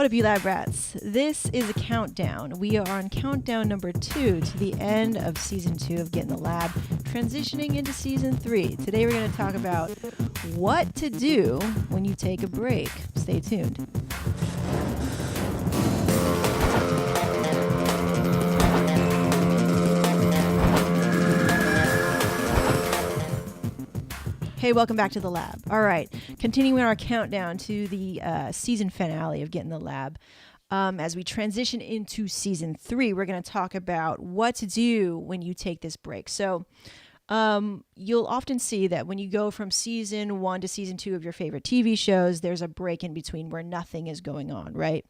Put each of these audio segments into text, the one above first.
What up, you lab rats? This is a countdown. We are on countdown number 2 to the end of season 2 of Get in the Lab, transitioning into season 3. Today we're going to talk about what to do when you take a break. Stay tuned. Hey, welcome back to the lab. All right, continuing our countdown to the season finale of Get in the Lab. As we transition into season 3, we're going to talk about what to do when you take this break. So you'll often see that when you go from season 1 to season 2 of your favorite TV shows, there's a break in between where nothing is going on, right?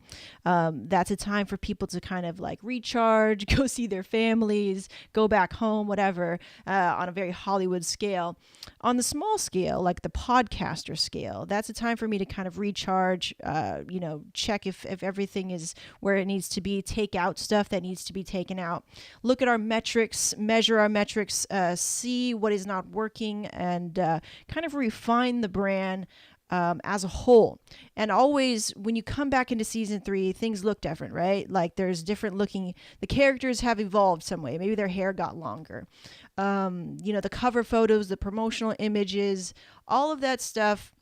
That's a time for people to kind of like recharge, go see their families, go back home, whatever, on a very Hollywood scale. On the small scale, like the podcaster scale, that's a time for me to kind of recharge, check if everything is where it needs to be, take out stuff that needs to be taken out, look at our metrics, measure our metrics, see what is not working, and kind of refine the brand as a whole. And always when you come back into season 3, things look different, right? Like there's different looking, the characters have evolved some way. Maybe their hair got longer. The cover photos, the promotional images, all of that stuff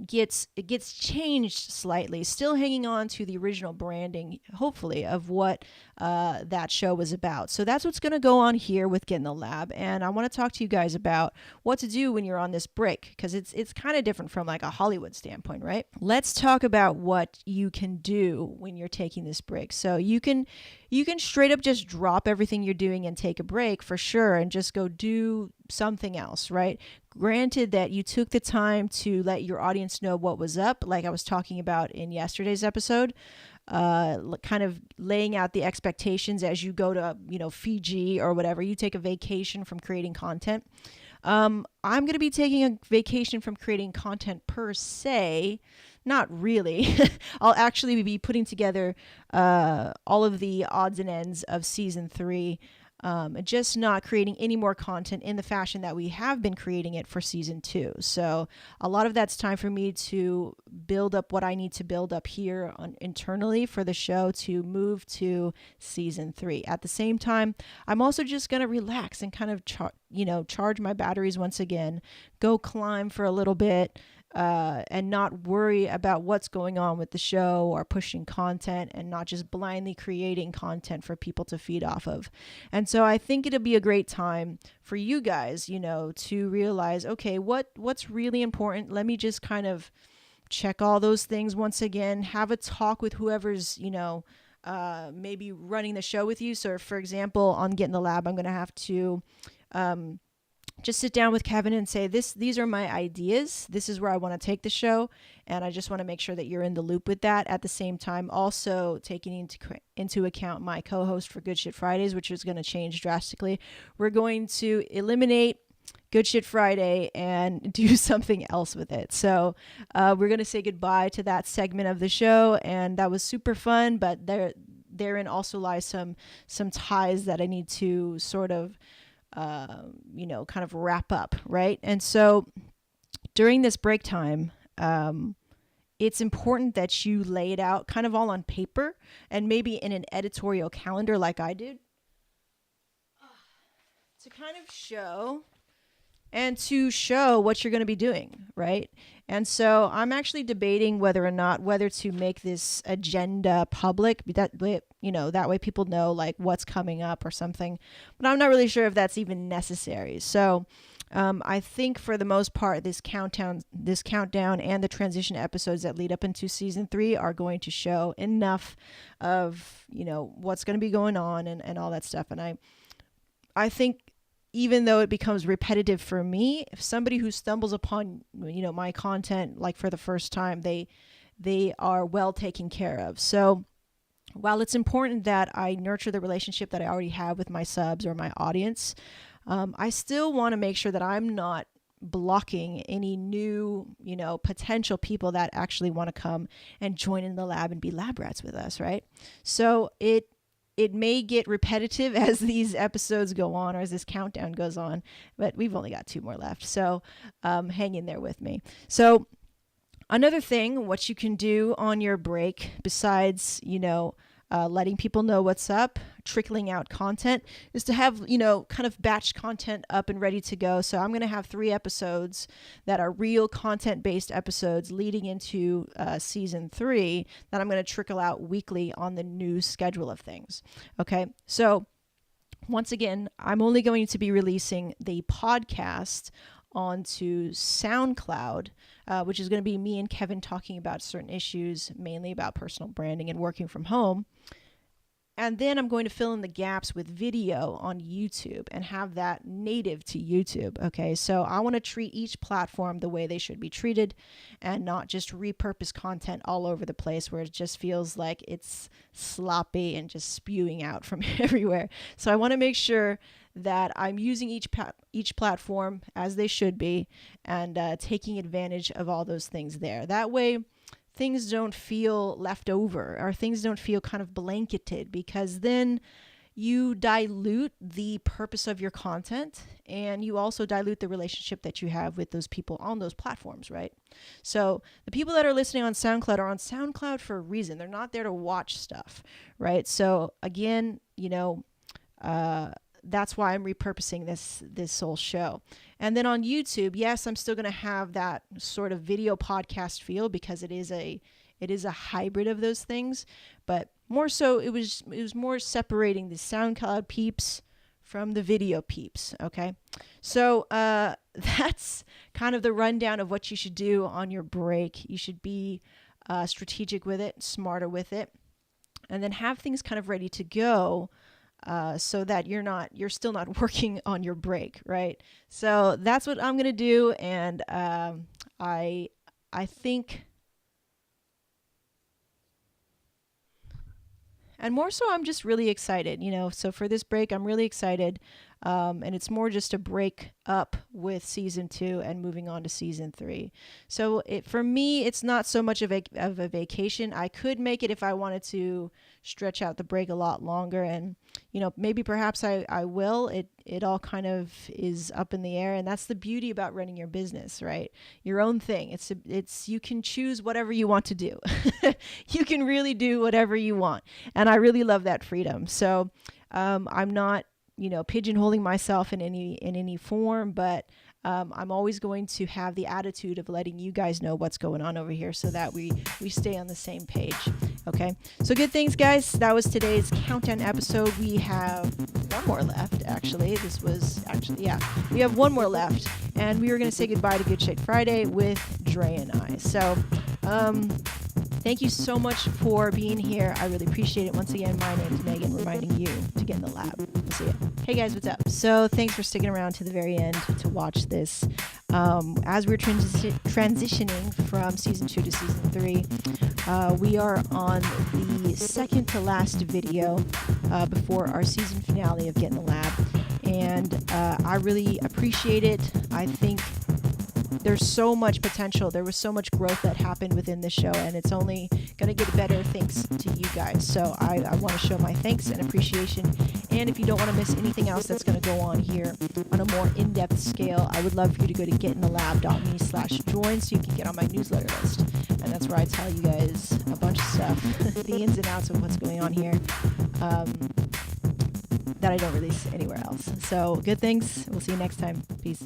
gets changed slightly, still hanging on to the original branding, hopefully, of what that show was about. So that's what's going to go on here with Get in the Lab. And I want to talk to you guys about what to do when you're on this break, because it's kind of different from like a Hollywood standpoint, right? Let's talk about what you can do when you're taking this break. So you can straight up just drop everything you're doing and take a break for sure and just go do something else, right? Granted that you took the time to let your audience know what was up, like I was talking about in yesterday's episode, kind of laying out the expectations as you go to, Fiji or whatever. You take a vacation from creating content. I'm going to be taking a vacation from creating content per se. Not really. I'll actually be putting together all of the odds and ends of season 3. Just not creating any more content in the fashion that we have been creating it for season 2. So a lot of that's time for me to build up what I need to build up here internally for the show to move to season 3. At the same time, I'm also just going to relax and kind of charge my batteries once again, go climb for a little bit, and not worry about what's going on with the show or pushing content and not just blindly creating content for people to feed off of. And so I think it'll be a great time for you guys, to realize, okay, what's really important? Let me just kind of check all those things once again, have a talk with whoever's, maybe running the show with you. So for example, on Get in the Lab, I'm going to have to, just sit down with Kevin and say, these are my ideas. This is where I want to take the show. And I just want to make sure that you're in the loop with that. At the same time, also taking into account my co-host for Good Shit Fridays, which is going to change drastically. We're going to eliminate Good Shit Friday and do something else with it. So we're going to say goodbye to that segment of the show. And that was super fun, but therein also lies some ties that I need to sort of kind of wrap up, right? And so during this break time, it's important that you lay it out kind of all on paper and maybe in an editorial calendar like I did to kind of show what you're going to be doing, right? And so I'm actually debating whether to make this agenda public, that way people know like what's coming up or something, but I'm not really sure if that's even necessary. So I think for the most part, this countdown and the transition episodes that lead up into season 3 are going to show enough of, what's going to be going on and all that stuff. And I think, even though it becomes repetitive for me, if somebody who stumbles upon, my content, like for the first time, they are well taken care of. So while it's important that I nurture the relationship that I already have with my subs or my audience, I still want to make sure that I'm not blocking any new, potential people that actually want to come and join in the lab and be lab rats with us, right? So it may get repetitive as these episodes go on or as this countdown goes on, but we've only got 2 more left. So hang in there with me. So Another thing, what you can do on your break, besides, letting people know what's up, trickling out content, is to have, kind of batch content up and ready to go. So I'm going to have 3 episodes that are real content-based episodes leading into season 3 that I'm going to trickle out weekly on the new schedule of things. Okay, so once again, I'm only going to be releasing the podcast onto SoundCloud, which is going to be me and Kevin talking about certain issues, mainly about personal branding and working from home. And then I'm going to fill in the gaps with video on YouTube and have that native to YouTube. Okay, so I want to treat each platform the way they should be treated and not just repurpose content all over the place where it just feels like it's sloppy and just spewing out from everywhere. So I want to make sure that I'm using each platform as they should be and taking advantage of all those things there. That way, things don't feel left over or things don't feel kind of blanketed, because then you dilute the purpose of your content and you also dilute the relationship that you have with those people on those platforms, right? So the people that are listening on SoundCloud are on SoundCloud for a reason. They're not there to watch stuff, right? So again, that's why I'm repurposing this whole show. And then on YouTube, yes, I'm still going to have that sort of video podcast feel because it is a hybrid of those things, but more so it was more separating the SoundCloud peeps from the video peeps. Okay, so that's kind of the rundown of what you should do on your break. You should be strategic with it, smarter with it, and then have things kind of ready to go. So that you're still not working on your break, right? So that's what I'm gonna do, and I think, and more so, I'm just really excited, So for this break, I'm really excited, and it's more just a break up with season 2 and moving on to season 3. So for me, it's not so much of a vacation. I could make it if I wanted to stretch out the break a lot longer, and maybe perhaps I will. It all kind of is up in the air, and that's the beauty about running your business, right? Your own thing. It's you can choose whatever you want to do. You can really do whatever you want, and I really love that freedom. So I'm not pigeonholing myself in any form, but I'm always going to have the attitude of letting you guys know what's going on over here so that we stay on the same page. Okay, so good things, guys. That was today's countdown episode. We have one more left, actually. We have one more left, and we were going to say goodbye to Good Shit Friday with Dre and I. So thank you so much for being here. I really appreciate it. Once again, my name is Megan, reminding you to get in the lab. We'll see you. Hey guys, what's up? So thanks for sticking around to the very end to watch this. As we're transitioning from season 2 to season 3, we are on the second to last video before our season finale of Get in the Lab. And I really appreciate it. I think there's so much potential. There was so much growth that happened within this show, and it's only going to get better thanks to you guys. So I want to show my thanks and appreciation. And if you don't want to miss anything else that's going to go on here on a more in-depth scale, I would love for you to go to getinthelab.me/join so you can get on my newsletter list. And that's where I tell you guys a bunch of stuff, the ins and outs of what's going on here, that I don't release anywhere else. So good things. We'll see you next time. Peace.